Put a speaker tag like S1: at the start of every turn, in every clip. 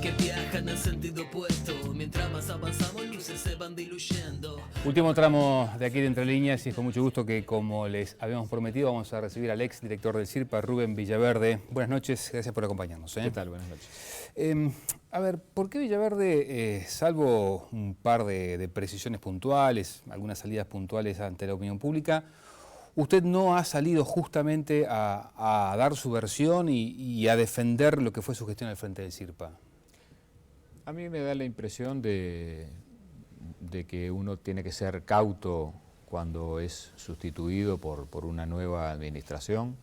S1: que viajan en sentido opuesto. Mientras más avanzamos, luces se van diluyendo.
S2: Último tramo de aquí de Entre Líneas y es con mucho gusto que, como les habíamos prometido, vamos a recibir al ex director del CIRPA, Rubén Villaverde. Buenas noches, gracias por acompañarnos.
S3: ¿Qué tal? Buenas noches.
S2: A ver, ¿por qué Villaverde, salvo un par de precisiones puntuales, algunas salidas puntuales ante la opinión pública, usted no ha salido justamente a dar su versión y a defender lo que fue su gestión al frente del CIRPA?
S3: A mí me da la impresión de que uno tiene que ser cauto cuando es sustituido por una nueva administración,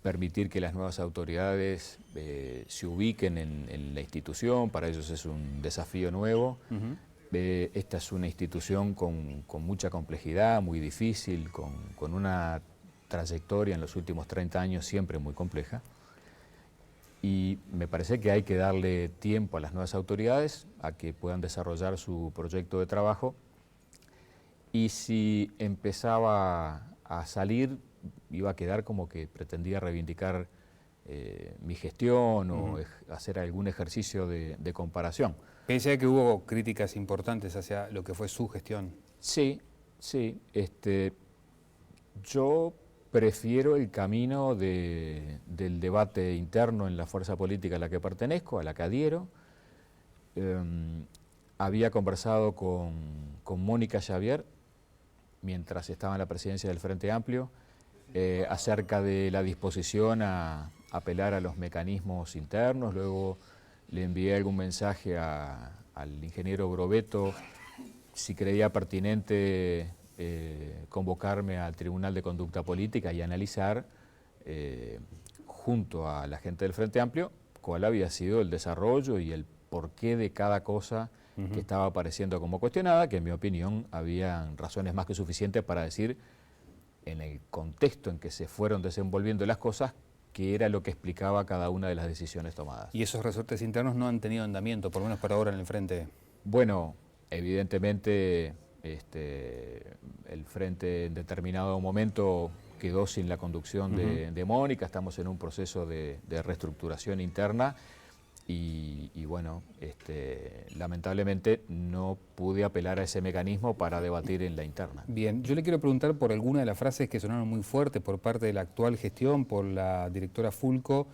S3: permitir que las nuevas autoridades se ubiquen en la institución, para ellos es un desafío nuevo. Esta es una institución con mucha complejidad, muy difícil, con una trayectoria en los últimos 30 años siempre muy compleja. Y me parece que hay que darle tiempo a las nuevas autoridades a que puedan desarrollar su proyecto de trabajo. Y si empezaba a salir, iba a quedar como que pretendía reivindicar mi gestión o hacer algún ejercicio de comparación.
S2: Pensé que hubo críticas importantes hacia lo que fue su gestión.
S3: Sí, sí. Yo prefiero el camino del debate interno en la fuerza política a la que pertenezco, a la que adhiero. Había conversado con Mónica Xavier, mientras estaba en la presidencia del Frente Amplio, acerca de la disposición a apelar a los mecanismos internos. Luego le envié algún mensaje al ingeniero Brovetto si creía pertinente convocarme al Tribunal de Conducta Política y analizar junto a la gente del Frente Amplio cuál había sido el desarrollo y el porqué de cada cosa que estaba apareciendo como cuestionada, que en mi opinión habían razones más que suficientes para decir, en el contexto en que se fueron desenvolviendo las cosas, que era lo que explicaba cada una de las decisiones tomadas.
S2: ¿Y esos resortes internos no han tenido andamiento, por lo menos para ahora en el Frente?
S3: Bueno, evidentemente el Frente en determinado momento quedó sin la conducción de Mónica. Estamos en un proceso de reestructuración interna y bueno, lamentablemente no pude apelar a ese mecanismo para debatir en la interna.
S2: Bien, yo le quiero preguntar por alguna de las frases que sonaron muy fuertes por parte de la actual gestión, por la directora Fulco.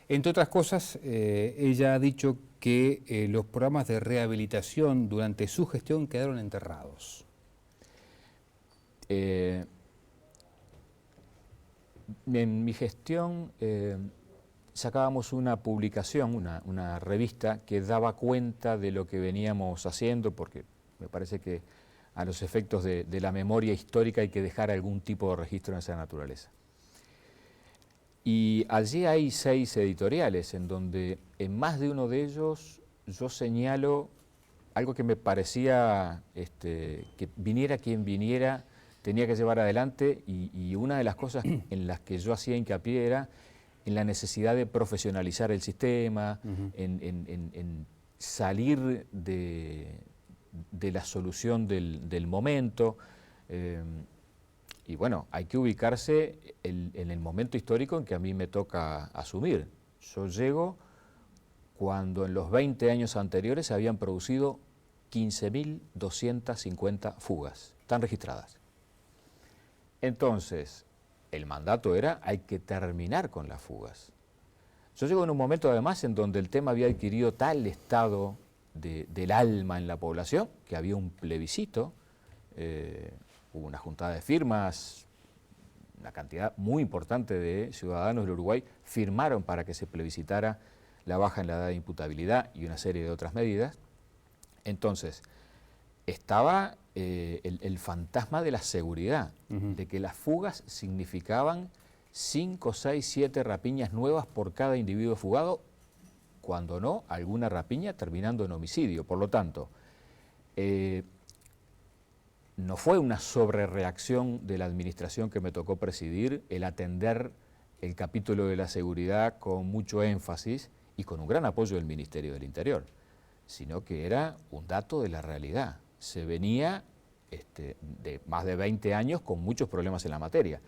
S2: Entre otras cosas, ella ha dicho que los programas de rehabilitación durante su gestión quedaron enterrados.
S3: En mi gestión sacábamos una publicación, una revista que daba cuenta de lo que veníamos haciendo, porque me parece que a los efectos de la memoria histórica hay que dejar algún tipo de registro en esa naturaleza. Y allí hay 6 editoriales en donde en más de uno de ellos yo señalo algo que me parecía que viniera quien viniera tenía que llevar adelante, y una de las cosas en las que yo hacía hincapié era en la necesidad de profesionalizar el sistema, en salir de la solución del momento. Y bueno, hay que ubicarse en el momento histórico en que a mí me toca asumir. Yo llego cuando en los 20 años anteriores se habían producido 15.250 fugas, están registradas. Entonces, el mandato era, hay que terminar con las fugas. Yo llego en un momento además en donde el tema había adquirido tal estado del alma en la población, que había un plebiscito, hubo una juntada de firmas, una cantidad muy importante de ciudadanos del Uruguay firmaron para que se plebiscitara la baja en la edad de imputabilidad y una serie de otras medidas. Entonces, estaba el fantasma de la seguridad, de que las fugas significaban 5, 6, 7 rapiñas nuevas por cada individuo fugado, cuando no, alguna rapiña terminando en homicidio. Por lo tanto, no fue una sobrereacción de la administración que me tocó presidir el atender el capítulo de la seguridad con mucho énfasis y con un gran apoyo del Ministerio del Interior, sino que era un dato de la realidad. Se venía de más de 20 años con muchos problemas en la materia.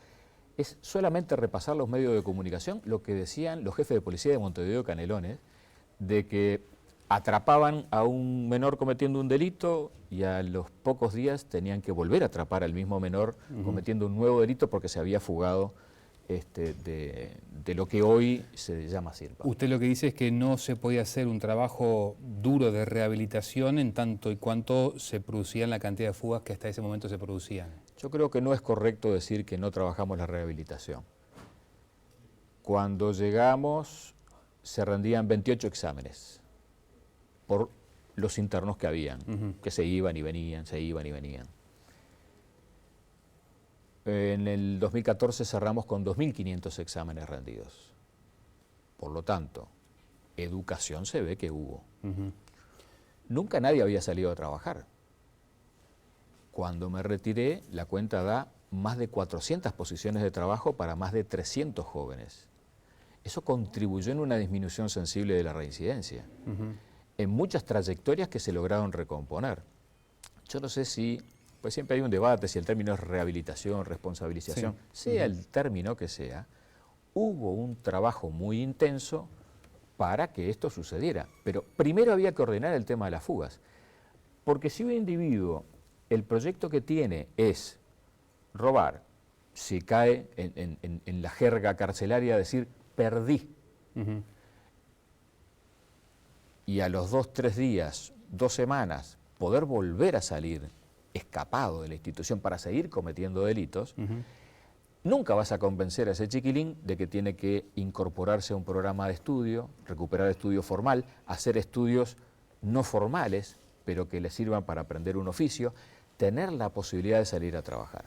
S3: Es solamente repasar los medios de comunicación lo que decían los jefes de policía de Montevideo Canelones de que atrapaban a un menor cometiendo un delito y a los pocos días tenían que volver a atrapar al mismo menor cometiendo un nuevo delito porque se había fugado de lo que hoy se llama SIRPA.
S2: Usted lo que dice es que no se podía hacer un trabajo duro de rehabilitación en tanto y cuanto se producían la cantidad de fugas que hasta ese momento se producían.
S3: Yo creo que no es correcto decir que no trabajamos la rehabilitación. Cuando llegamos se rendían 28 exámenes por los internos que habían, que se iban y venían, se iban y venían. En el 2014 cerramos con 2.500 exámenes rendidos. Por lo tanto, educación se ve que hubo. Nunca nadie había salido a trabajar. Cuando me retiré, la cuenta da más de 400 posiciones de trabajo para más de 300 jóvenes. Eso contribuyó en una disminución sensible de la reincidencia. En muchas trayectorias que se lograron recomponer. Yo no sé si, pues siempre hay un debate si el término es rehabilitación, responsabilización, sea el término que sea, hubo un trabajo muy intenso para que esto sucediera. Pero primero había que ordenar el tema de las fugas. Porque si un individuo, el proyecto que tiene es robar, si cae en la jerga carcelaria decir, perdí. Y a los 2, 3 días, 2 semanas, poder volver a salir escapado de la institución para seguir cometiendo delitos, nunca vas a convencer a ese chiquilín de que tiene que incorporarse a un programa de estudio, recuperar estudio formal, hacer estudios no formales, pero que le sirvan para aprender un oficio, tener la posibilidad de salir a trabajar.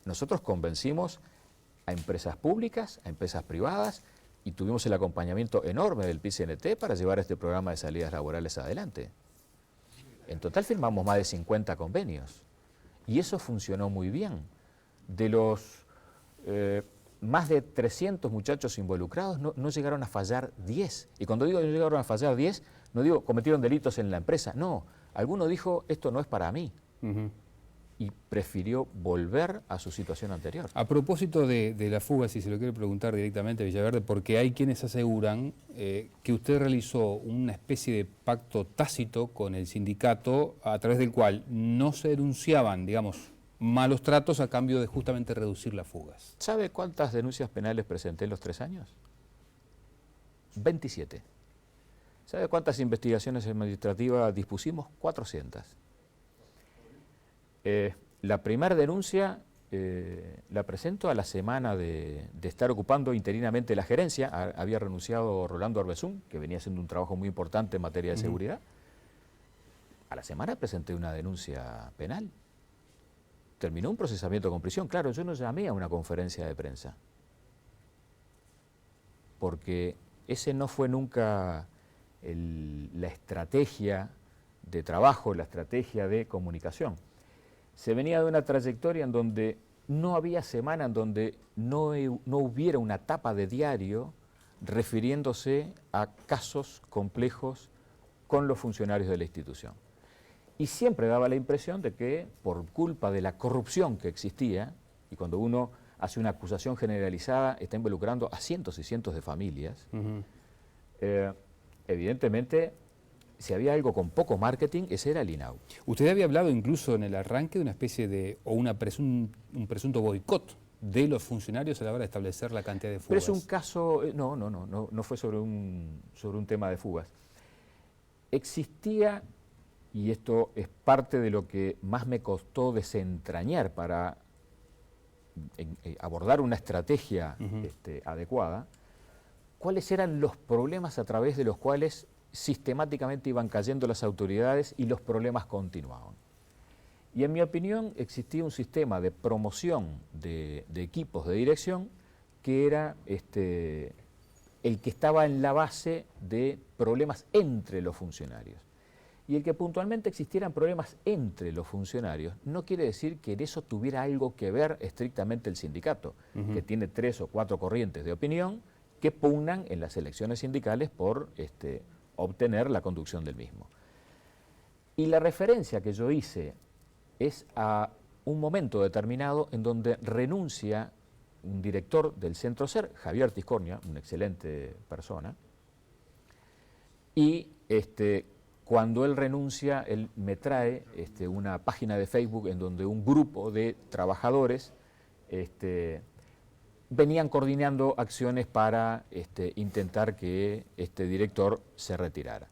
S3: Nosotros convencimos a empresas públicas, a empresas privadas, y tuvimos el acompañamiento enorme del PIT-CNT para llevar este programa de salidas laborales adelante. En total firmamos más de 50 convenios, y eso funcionó muy bien. De los más de 300 muchachos involucrados, no llegaron a fallar 10. Y cuando digo no llegaron a fallar 10, no digo cometieron delitos en la empresa, no. Alguno dijo, esto no es para mí. Y prefirió volver a su situación anterior.
S2: A propósito de la fuga, si se lo quiere preguntar directamente a Villaverde, porque hay quienes aseguran que usted realizó una especie de pacto tácito con el sindicato a través del cual no se denunciaban, digamos, malos tratos a cambio de justamente reducir las fugas.
S3: ¿Sabe cuántas denuncias penales presenté en los 3 años? 27. ¿Sabe cuántas investigaciones administrativas dispusimos? 400. La primera denuncia la presento a la semana de estar ocupando interinamente la gerencia. Había renunciado Rolando Arbezún, que venía haciendo un trabajo muy importante en materia de seguridad. A la semana presenté una denuncia penal. Terminó un procesamiento con prisión. Claro, yo no llamé a una conferencia de prensa, porque ese no fue nunca la estrategia de trabajo, la estrategia de comunicación. Se venía de una trayectoria en donde no había semana en donde no hubiera una tapa de diario refiriéndose a casos complejos con los funcionarios de la institución. Y siempre daba la impresión de que por culpa de la corrupción que existía, y cuando uno hace una acusación generalizada está involucrando a cientos y cientos de familias, evidentemente, si había algo con poco marketing, ese era el INAU.
S2: Usted había hablado incluso en el arranque de una especie de, o un presunto boicot de los funcionarios a la hora de establecer la cantidad de fugas.
S3: Pero es un caso, no fue sobre un tema de fugas. Existía, y esto es parte de lo que más me costó desentrañar para abordar una estrategia adecuada, cuáles eran los problemas a través de los cuales sistemáticamente iban cayendo las autoridades y los problemas continuaban. Y en mi opinión existía un sistema de promoción de equipos de dirección que era el que estaba en la base de problemas entre los funcionarios. Y el que puntualmente existieran problemas entre los funcionarios no quiere decir que en eso tuviera algo que ver estrictamente el sindicato, que tiene 3 o 4 corrientes de opinión que pugnan en las elecciones sindicales por obtener la conducción del mismo. Y la referencia que yo hice es a un momento determinado en donde renuncia un director del Centro SER, Javier Tiscornia, una excelente persona, Y cuando él renuncia, él me trae una página de Facebook en donde un grupo de trabajadores venían coordinando acciones para intentar que este director se retirara.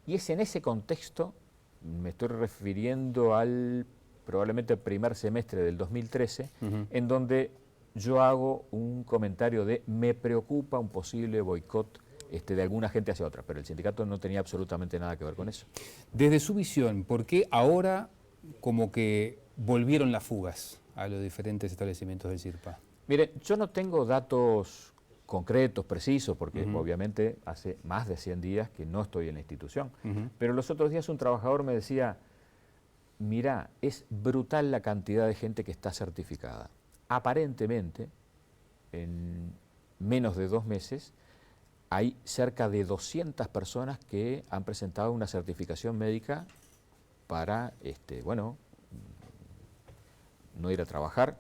S3: Y es en ese contexto, me estoy refiriendo al probablemente primer semestre del 2013, en donde yo hago un comentario de me preocupa un posible boicot de alguna gente hacia otra, pero el sindicato no tenía absolutamente nada que ver con eso.
S2: Desde su visión, ¿por qué ahora como que volvieron las fugas a los diferentes establecimientos del CIRPA?
S3: Mire, yo no tengo datos concretos, precisos, porque obviamente hace más de 100 días que no estoy en la institución, pero los otros días un trabajador me decía, mirá, es brutal la cantidad de gente que está certificada. Aparentemente, en menos de 2 meses, hay cerca de 200 personas que han presentado una certificación médica para, bueno, no ir a trabajar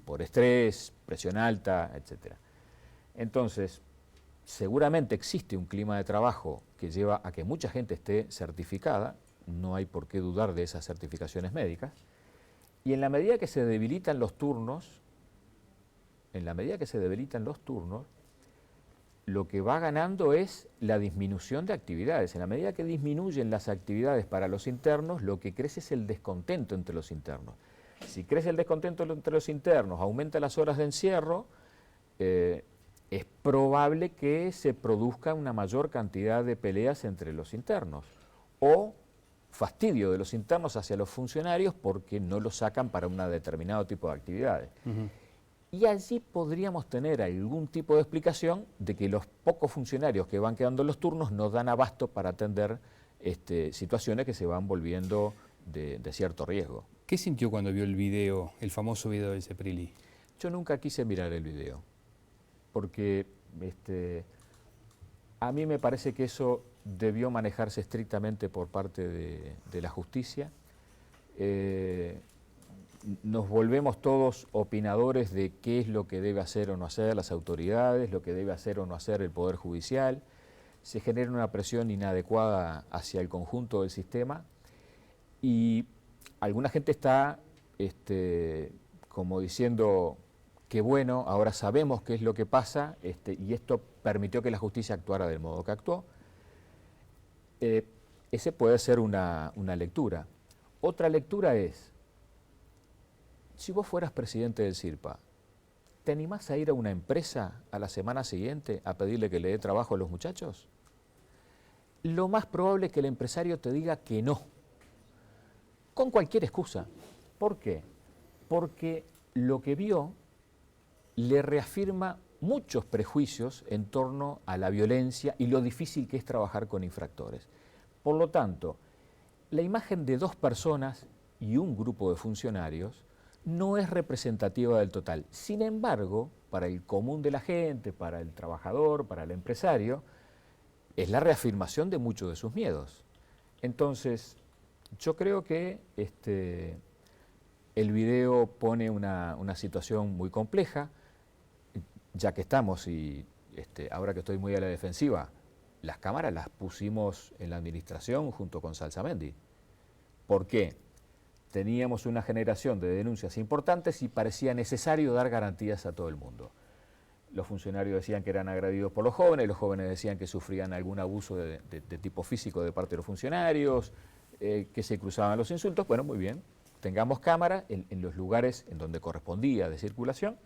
S3: por estrés, presión alta, etc. Entonces, seguramente existe un clima de trabajo que lleva a que mucha gente esté certificada, no hay por qué dudar de esas certificaciones médicas, y en la medida que se debilitan los turnos, lo que va ganando es la disminución de actividades. En la medida que disminuyen las actividades para los internos, lo que crece es el descontento entre los internos. Si crece el descontento entre los internos, aumenta las horas de encierro, es probable que se produzca una mayor cantidad de peleas entre los internos o fastidio de los internos hacia los funcionarios porque no los sacan para un determinado tipo de actividades. Y allí podríamos tener algún tipo de explicación de que los pocos funcionarios que van quedando en los turnos no dan abasto para atender situaciones que se van volviendo de cierto riesgo.
S2: ¿Qué sintió cuando vio el video, el famoso video del Ceprilli?
S3: Yo nunca quise mirar el video, porque a mí me parece que eso debió manejarse estrictamente por parte de la justicia. Nos volvemos todos opinadores de qué es lo que debe hacer o no hacer las autoridades, lo que debe hacer o no hacer el Poder Judicial. Se genera una presión inadecuada hacia el conjunto del sistema y alguna gente está como diciendo que bueno, ahora sabemos qué es lo que pasa y esto permitió que la justicia actuara del modo que actuó. Ese puede ser una lectura. Otra lectura es, si vos fueras presidente del CIRPA, ¿te animás a ir a una empresa a la semana siguiente a pedirle que le dé trabajo a los muchachos? Lo más probable es que el empresario te diga que no, con cualquier excusa. ¿Por qué? Porque lo que vio le reafirma muchos prejuicios en torno a la violencia y lo difícil que es trabajar con infractores. Por lo tanto, la imagen de 2 personas y un grupo de funcionarios no es representativa del total. Sin embargo, para el común de la gente, para el trabajador, para el empresario, es la reafirmación de muchos de sus miedos. Entonces, yo creo que el video pone una situación muy compleja, ya que estamos, y ahora que estoy muy a la defensiva, las cámaras las pusimos en la administración junto con Salsamendi. ¿Por qué? Teníamos una generación de denuncias importantes y parecía necesario dar garantías a todo el mundo. Los funcionarios decían que eran agredidos por los jóvenes decían que sufrían algún abuso de tipo físico de parte de los funcionarios, que se cruzaban los insultos. Bueno, muy bien, tengamos cámara en los lugares en donde correspondía de circulación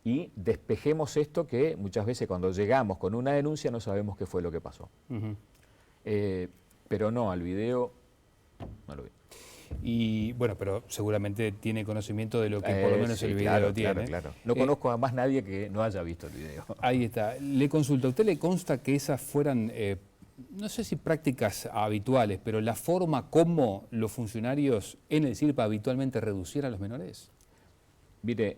S3: y despejemos esto que muchas veces cuando llegamos con una denuncia no sabemos qué fue lo que pasó. Pero no, al video no lo vi.
S2: Y bueno, pero seguramente tiene conocimiento de lo que por lo menos sí, el video tiene.
S3: Claro. No conozco a más nadie que no haya visto el video.
S2: Ahí está. Le consulto, ¿a usted le consta que esas fueran, no sé si prácticas habituales, pero la forma como los funcionarios en el CIRPA habitualmente reducían a los menores?
S3: Mire,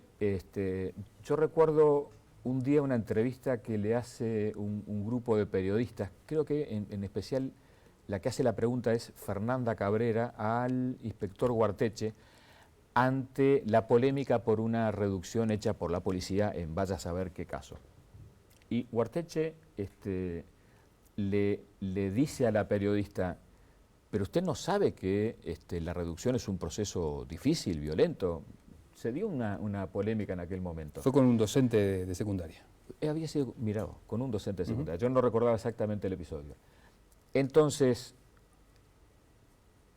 S3: yo recuerdo un día una entrevista que le hace un grupo de periodistas, creo que en especial la que hace la pregunta es Fernanda Cabrera al inspector Guarteche ante la polémica por una reducción hecha por la policía en vaya a saber qué caso. Y Guarteche le dice a la periodista, pero usted no sabe que la reducción es un proceso difícil, violento. Se dio una polémica en aquel momento.
S2: Fue con un docente de secundaria.
S3: Había sido, mirado, con un docente de secundaria. Yo no recordaba exactamente el episodio. Entonces,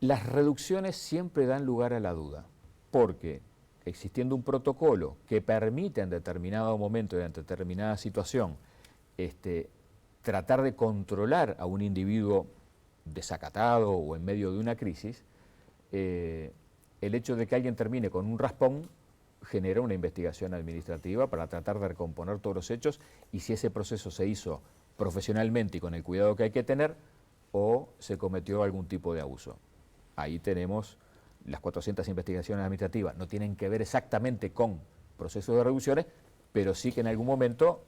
S3: las reducciones siempre dan lugar a la duda, porque existiendo un protocolo que permite en determinado momento y en determinada situación tratar de controlar a un individuo desacatado o en medio de una crisis, el hecho de que alguien termine con un raspón genera una investigación administrativa para tratar de recomponer todos los hechos y si ese proceso se hizo profesionalmente y con el cuidado que hay que tener o se cometió algún tipo de abuso. Ahí tenemos las 400 investigaciones administrativas. No tienen que ver exactamente con procesos de reducciones, pero sí que en algún momento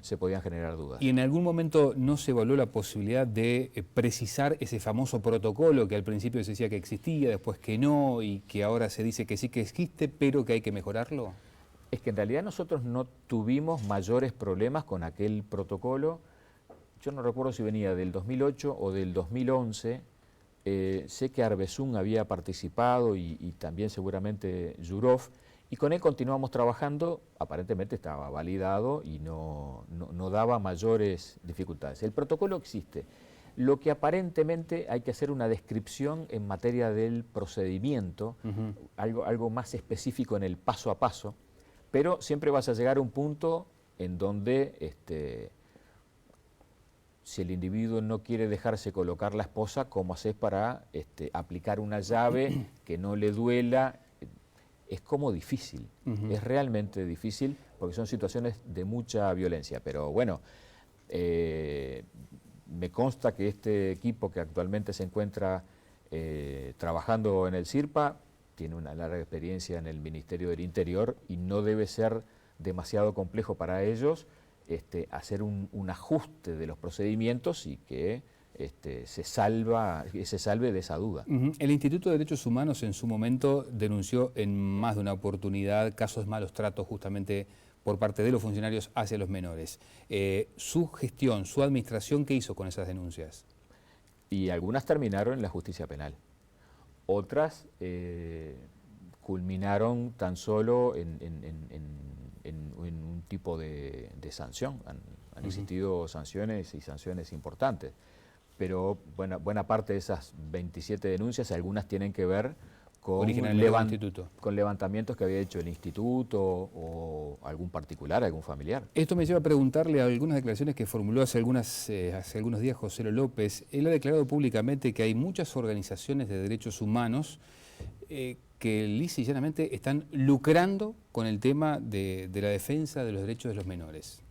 S3: se podían generar dudas.
S2: ¿Y en algún momento no se evaluó la posibilidad de precisar ese famoso protocolo que al principio se decía que existía, después que no, y que ahora se dice que sí que existe, pero que hay que mejorarlo?
S3: Es que en realidad nosotros no tuvimos mayores problemas con aquel protocolo. Yo no recuerdo si venía del 2008 o del 2011. Sé que Arbezún había participado y también seguramente Yurov. Y con él continuamos trabajando, aparentemente estaba validado y no daba mayores dificultades. El protocolo existe. Lo que aparentemente hay que hacer una descripción en materia del procedimiento, algo más específico en el paso a paso, pero siempre vas a llegar a un punto en donde si el individuo no quiere dejarse colocar la esposa, ¿cómo haces para aplicar una llave que no le duela? Es como difícil, es realmente difícil porque son situaciones de mucha violencia. Pero bueno, me consta que este equipo que actualmente se encuentra trabajando en el CIRPA tiene una larga experiencia en el Ministerio del Interior y no debe ser demasiado complejo para ellos hacer un ajuste de los procedimientos y que se salve de esa duda.
S2: El Instituto de Derechos Humanos en su momento denunció en más de una oportunidad casos de malos tratos justamente por parte de los funcionarios hacia los menores. Su gestión, su administración, ¿qué hizo con esas denuncias?
S3: Y algunas terminaron en la justicia penal. Otras culminaron tan solo en un tipo de sanción. Han existido sanciones y sanciones importantes. Pero buena parte de esas 27 denuncias, algunas tienen que ver con levantamientos que había hecho el instituto o algún particular, algún familiar.
S2: Esto me lleva a preguntarle a algunas declaraciones que formuló hace algunos días José López. Él ha declarado públicamente que hay muchas organizaciones de derechos humanos que lisa y llanamente están lucrando con el tema de la defensa de los derechos de los menores.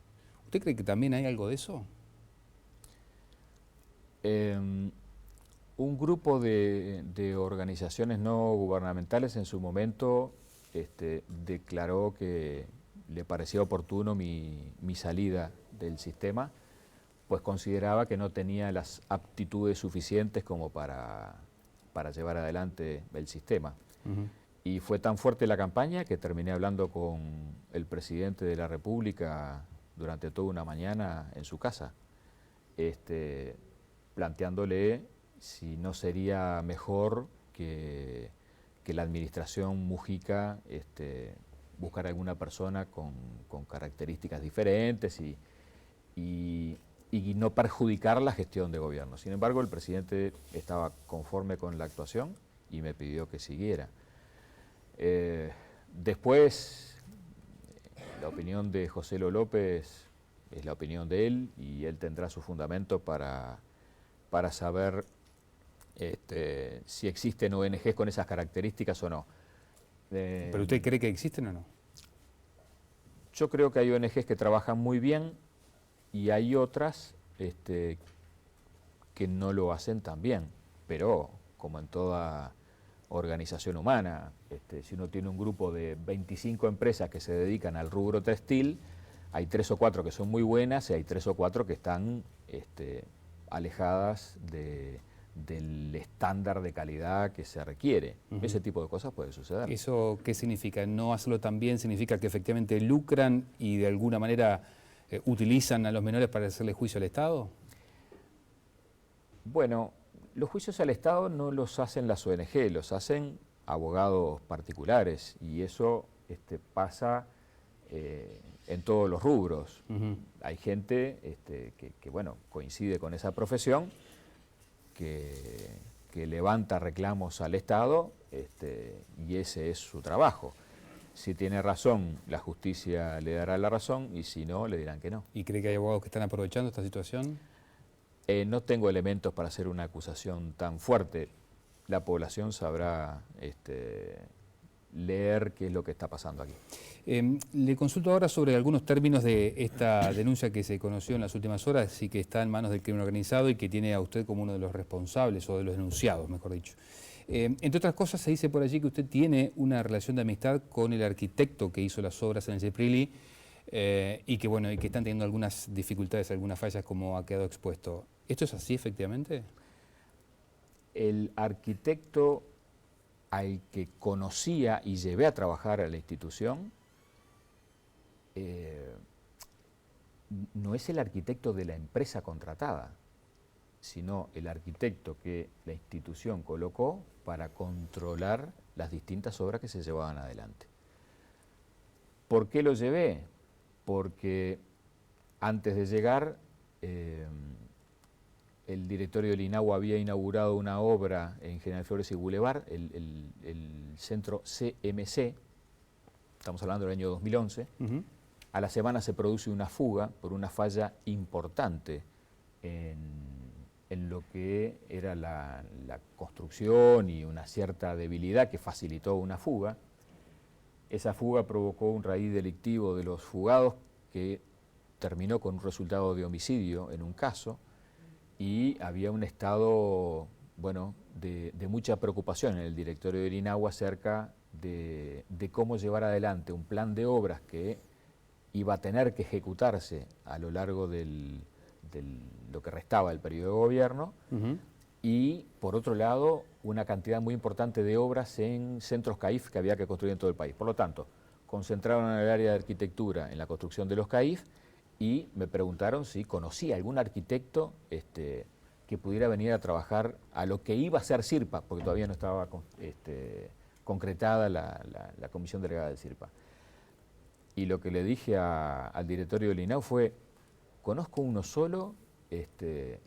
S2: ¿Usted cree que también hay algo de eso?
S3: Un grupo de organizaciones no gubernamentales en su momento declaró que le parecía oportuno mi salida del sistema, pues consideraba que no tenía las aptitudes suficientes como para llevar adelante el sistema. Y fue tan fuerte la campaña que terminé hablando con el presidente de la República durante toda una mañana en su casa, planteándole si no sería mejor que la administración Mujica buscara alguna persona con características diferentes y no perjudicar la gestión de gobierno. Sin embargo, el presidente estaba conforme con la actuación y me pidió que siguiera. Después, la opinión de José López es la opinión de él y él tendrá su fundamento para saber si existen ONGs con esas características o no.
S2: ¿Pero usted cree que existen o no?
S3: Yo creo que hay ONGs que trabajan muy bien y hay otras que no lo hacen tan bien, pero como en toda organización humana, si uno tiene un grupo de 25 empresas que se dedican al rubro textil, hay 3 o 4 que son muy buenas y hay 3 o 4 que están alejadas del estándar de calidad que se requiere. Ese tipo de cosas puede suceder.
S2: ¿Eso qué significa? ¿No hacerlo tan bien significa que efectivamente lucran y de alguna manera utilizan a los menores para hacerle juicio al Estado?
S3: Bueno, los juicios al Estado no los hacen las ONG, los hacen abogados particulares y eso pasa en todos los rubros. Hay gente que, bueno, coincide con esa profesión, que levanta reclamos al Estado y ese es su trabajo. Si tiene razón, la justicia le dará la razón y si no, le dirán que no.
S2: ¿Y cree que hay abogados que están aprovechando esta situación?
S3: No tengo elementos para hacer una acusación tan fuerte. La población sabrá leer qué es lo que está pasando aquí.
S2: Le consulto ahora sobre algunos términos de esta denuncia que se conoció en las últimas horas y que está en manos del crimen organizado y que tiene a usted como uno de los responsables o de los denunciados, mejor dicho. Entre otras cosas, se dice por allí que usted tiene una relación de amistad con el arquitecto que hizo las obras en el CEPRILI y que, bueno, y que están teniendo algunas dificultades, algunas fallas, como ha quedado expuesto. ¿Esto es así, efectivamente?
S3: El arquitecto al que conocía y llevé a trabajar a la institución no es el arquitecto de la empresa contratada, sino el arquitecto que la institución colocó para controlar las distintas obras que se llevaban adelante. ¿Por qué lo llevé? Porque antes de llegar, el directorio del INAHU había inaugurado una obra en General Flores y Boulevard, el centro CMC, estamos hablando del año 2011. A la semana se produce una fuga por una falla importante en lo que era la construcción y una cierta debilidad que facilitó una fuga. Esa fuga provocó un raíz delictivo de los fugados que terminó con un resultado de homicidio en un caso y había un estado, bueno, de mucha preocupación en el directorio del INAHU acerca de cómo llevar adelante un plan de obras que iba a tener que ejecutarse a lo largo de lo que restaba del periodo de gobierno y, por otro lado, una cantidad muy importante de obras en centros CAIF que había que construir en todo el país. Por lo tanto, concentraron en el área de arquitectura en la construcción de los CAIF y me preguntaron si conocía algún arquitecto que pudiera venir a trabajar a lo que iba a ser CIRPA, porque todavía no estaba concretada la comisión delegada del CIRPA. Y lo que le dije al directorio del INAHU fue, conozco uno solo,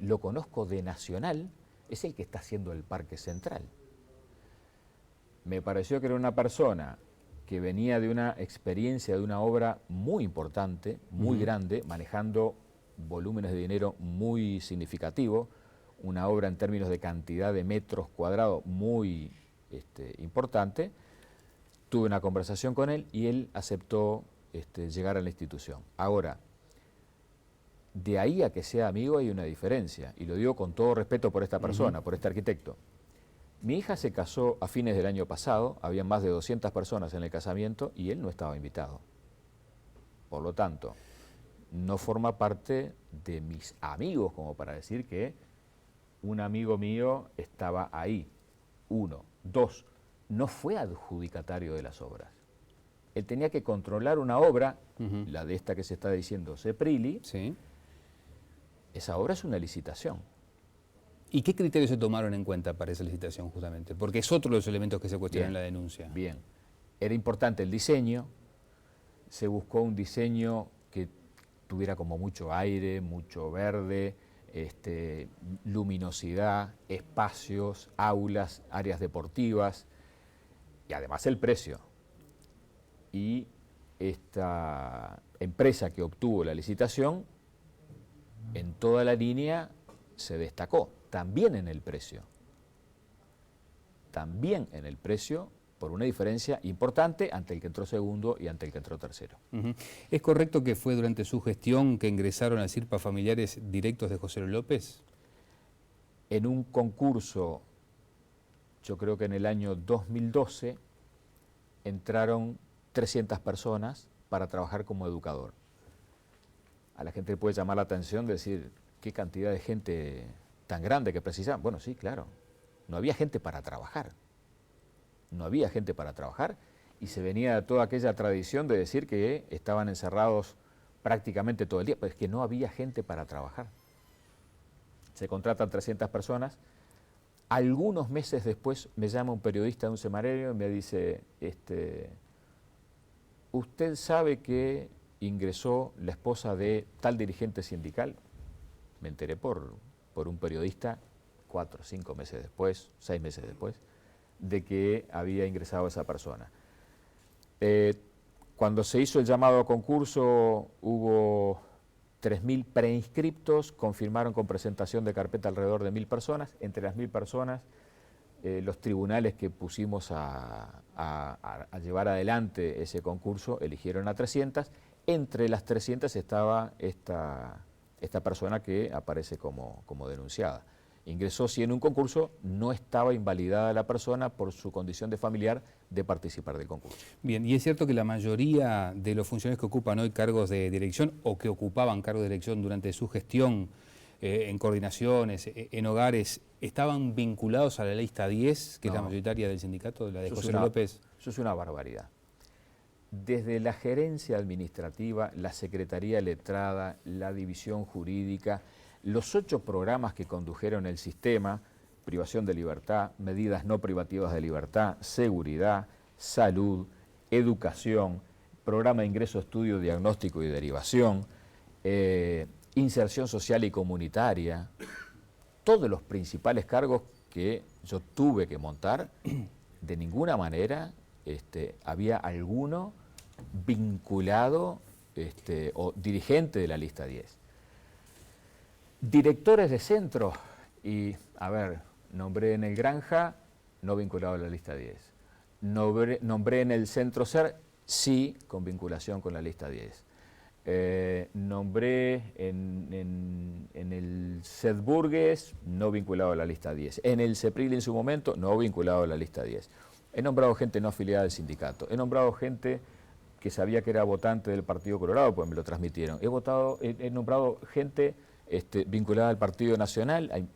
S3: lo conozco de Nacional, es el que está haciendo el Parque Central. Me pareció que era una persona que venía de una experiencia de una obra muy importante, muy grande, manejando volúmenes de dinero muy significativos, una obra en términos de cantidad de metros cuadrados muy importante. Tuve una conversación con él y él aceptó llegar a la institución. Ahora, de ahí a que sea amigo hay una diferencia, y lo digo con todo respeto por esta persona, por este arquitecto. Mi hija se casó a fines del año pasado, había más de 200 personas en el casamiento y él no estaba invitado. Por lo tanto, no forma parte de mis amigos como para decir que un amigo mío estaba ahí. Uno. Dos, no fue adjudicatario de las obras. Él tenía que controlar una obra, la de esta que se está diciendo CEPRILI.
S2: Sí.
S3: Esa obra es una licitación.
S2: ¿Y qué criterios se tomaron en cuenta para esa licitación justamente? Porque es otro de los elementos que se cuestionan en la denuncia.
S3: Bien. Era importante el diseño. Se buscó un diseño que tuviera como mucho aire, mucho verde, luminosidad, espacios, aulas, áreas deportivas y además el precio. Y esta empresa que obtuvo la licitación, en toda la línea se destacó, también en el precio. También en el precio, por una diferencia importante ante el que entró segundo y ante el que entró tercero.
S2: ¿Es correcto que fue durante su gestión que ingresaron a CIRPA familiares directos de José López?
S3: En un concurso, yo creo que en el año 2012, entraron 300 personas para trabajar como educador. A la gente le puede llamar la atención de decir, ¿qué cantidad de gente tan grande que precisaban? Bueno, sí, claro. No había gente para trabajar. No había gente para trabajar y se venía toda aquella tradición de decir que estaban encerrados prácticamente todo el día, pero es que no había gente para trabajar. se contratan 300 personas. Algunos meses después me llama un periodista de un semanario y me dice, ¿usted sabe que ingresó la esposa de tal dirigente sindical? Me enteré por un periodista 4, 5 meses después, 6 meses después, de que había ingresado esa persona. Cuando se hizo el llamado a concurso, hubo 3.000 preinscriptos, confirmaron con presentación de carpeta alrededor de 1.000 personas. Entre las 1.000 personas, los tribunales que pusimos a llevar adelante ese concurso eligieron a 300. Entre las 300 estaba esta persona que aparece como denunciada. Ingresó sí en un concurso, no estaba invalidada la persona por su condición de familiar de participar del concurso.
S2: Bien, y es cierto que la mayoría de los funcionarios que ocupan hoy cargos de dirección o que ocupaban cargos de dirección durante su gestión en coordinaciones, en hogares, estaban vinculados a la lista 10, que es la mayoritaria del sindicato, la de José López.
S3: Eso es una barbaridad. Desde la gerencia administrativa, la secretaría letrada, la división jurídica, los 8 programas que condujeron el sistema, privación de libertad, medidas no privativas de libertad, seguridad, salud, educación, programa de ingreso, estudio, diagnóstico y derivación, inserción social y comunitaria, todos los principales cargos que yo tuve que montar, de ninguna manera había alguno vinculado o dirigente de la lista 10. Directores de centros, y a ver, nombré en el Granja, no vinculado a la lista 10. Nombré en el Centro Ser, sí, con vinculación con la lista 10. Nombré en el Sed Burgues, no vinculado a la lista 10. En el CEPRIL en su momento, no vinculado a la lista 10. He nombrado gente no afiliada al sindicato. He nombrado gente que sabía que era votante del Partido Colorado, pues me lo transmitieron. He nombrado gente vinculada al Partido Nacional. Hay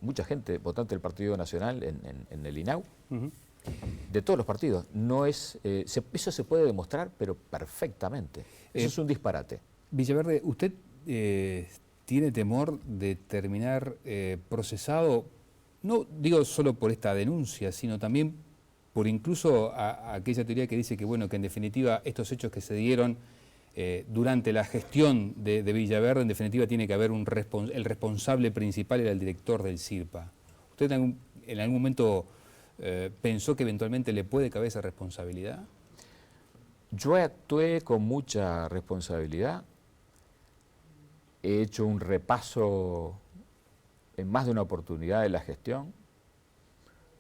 S3: mucha gente votante del Partido Nacional en el INAU. De todos los partidos. No es, eso se puede demostrar, pero perfectamente. Eso es un disparate.
S2: Villaverde, ¿usted tiene temor de terminar procesado, no digo solo por esta denuncia, sino también por incluso a aquella teoría que dice que, bueno, que en definitiva estos hechos que se dieron durante la gestión de Villaverde, en definitiva tiene que haber el responsable principal era el director del CIRPA? ¿Usted en algún momento pensó que eventualmente le puede caber esa responsabilidad?
S3: Yo actué con mucha responsabilidad. He hecho un repaso en más de una oportunidad de la gestión.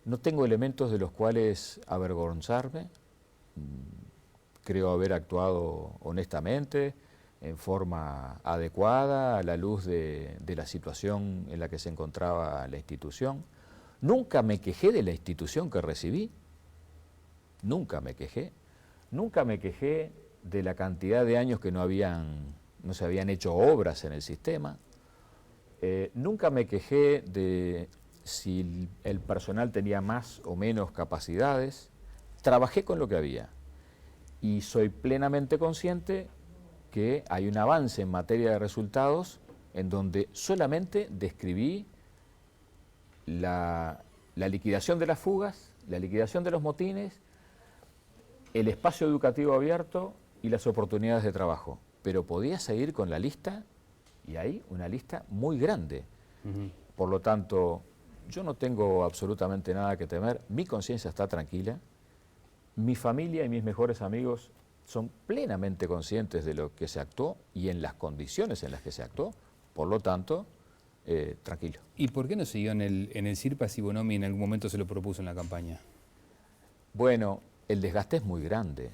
S3: No tengo elementos de los cuales avergonzarme. Creo haber actuado honestamente, en forma adecuada, a la luz de la situación en la que se encontraba la institución. Nunca me quejé de la institución que recibí, nunca me quejé. Nunca me quejé de la cantidad de años que no se habían hecho obras en el sistema. Nunca me quejé de si el personal tenía más o menos capacidades. Trabajé con lo que había y soy plenamente consciente que hay un avance en materia de resultados en donde solamente describí la liquidación de las fugas, la liquidación de los motines, el espacio educativo abierto y las oportunidades de trabajo. Pero podía seguir con la lista, y hay una lista muy grande. Por lo tanto, yo no tengo absolutamente nada que temer, mi conciencia está tranquila, mi familia y mis mejores amigos son plenamente conscientes de lo que se actuó y en las condiciones en las que se actuó, por lo tanto, tranquilo.
S2: ¿Y por qué no siguió en el CIRPA si Bonomi en algún momento se lo propuso en la campaña?
S3: Bueno, el desgaste es muy grande,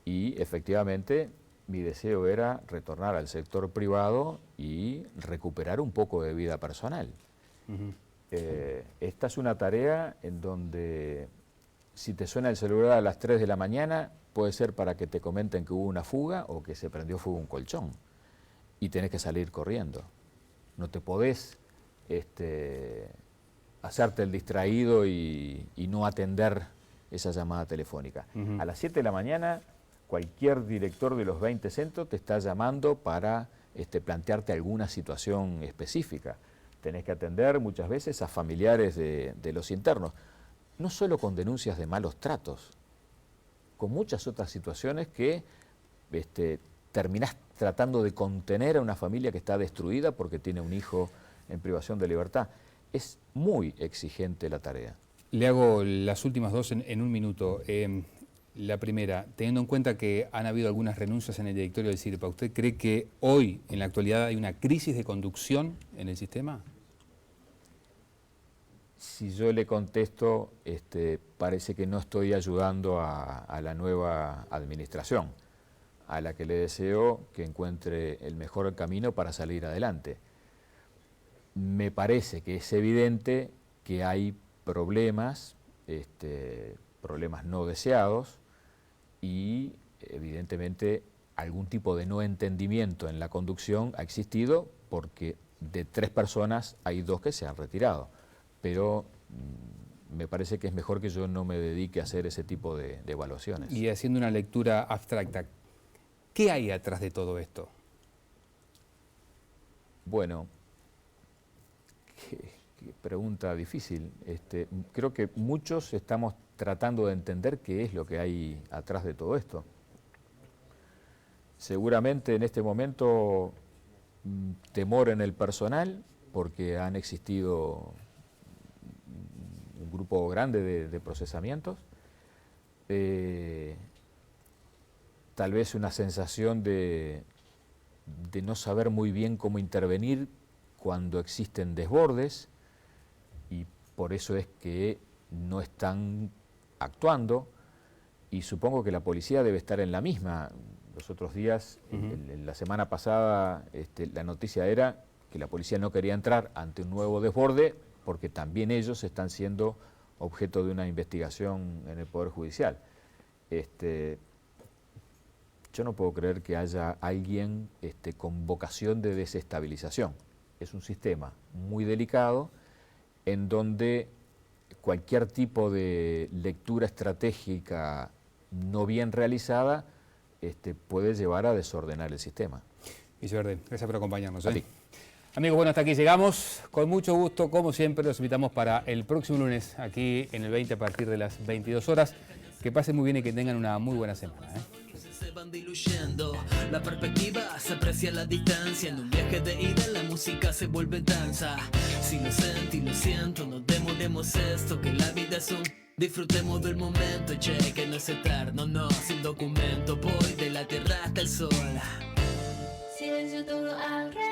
S3: y efectivamente mi deseo era retornar al sector privado y recuperar un poco de vida personal. Esta es una tarea en donde si te suena el celular a las 3 de la mañana puede ser para que te comenten que hubo una fuga o que se prendió fuego un colchón y tenés que salir corriendo. No te podés hacerte el distraído y no atender esa llamada telefónica. A las 7 de la mañana cualquier director de los 20 centros te está llamando para plantearte alguna situación específica. Tenés que atender muchas veces a familiares de los internos, no solo con denuncias de malos tratos, con muchas otras situaciones que terminás tratando de contener a una familia que está destruida porque tiene un hijo en privación de libertad. Es muy exigente la tarea.
S2: Le hago las últimas dos en un minuto. La primera, teniendo en cuenta que han habido algunas renuncias en el directorio del CIRPA, ¿usted cree que hoy, en la actualidad, hay una crisis de conducción en el sistema?
S3: Si yo le contesto, parece que no estoy ayudando a la nueva administración, a la que le deseo que encuentre el mejor camino para salir adelante. Me parece que es evidente que hay problemas, problemas no deseados y evidentemente algún tipo de no entendimiento en la conducción ha existido porque de 3 personas hay 2 que se han retirado. Pero me parece que es mejor que yo no me dedique a hacer ese tipo de evaluaciones.
S2: Y haciendo una lectura abstracta, ¿qué hay atrás de todo esto?
S3: Bueno, qué pregunta difícil. Creo que muchos estamos tratando de entender qué es lo que hay atrás de todo esto. Seguramente en este momento temor en el personal, porque han existido un grupo grande de procesamientos, tal vez una sensación de no saber muy bien cómo intervenir cuando existen desbordes y por eso es que no están actuando y supongo que la policía debe estar en la misma. Los otros días, la semana pasada, la noticia era que la policía no quería entrar ante un nuevo desborde porque también ellos están siendo objeto de una investigación en el Poder Judicial. Yo no puedo creer que haya alguien con vocación de desestabilización. Es un sistema muy delicado en donde cualquier tipo de lectura estratégica no bien realizada puede llevar a desordenar el sistema.
S2: Viceverdes, gracias por acompañarnos.
S3: A ti.
S2: Amigos, bueno, hasta aquí llegamos. Con mucho gusto, como siempre, los invitamos para el próximo lunes, aquí en el 20 a partir de las 22 horas. Que pasen muy bien y que tengan una muy buena semana.
S1: Se van diluyendo, la perspectiva se aprecia a la distancia. En un viaje de ida la música se vuelve danza. Si lo sentí, lo siento, no demoremos esto, que la vida es un... Disfrutemos del momento, che, que no es eterno, no, sin documento. Voy de la tierra hasta el sol.
S4: Silencio todo alrededor.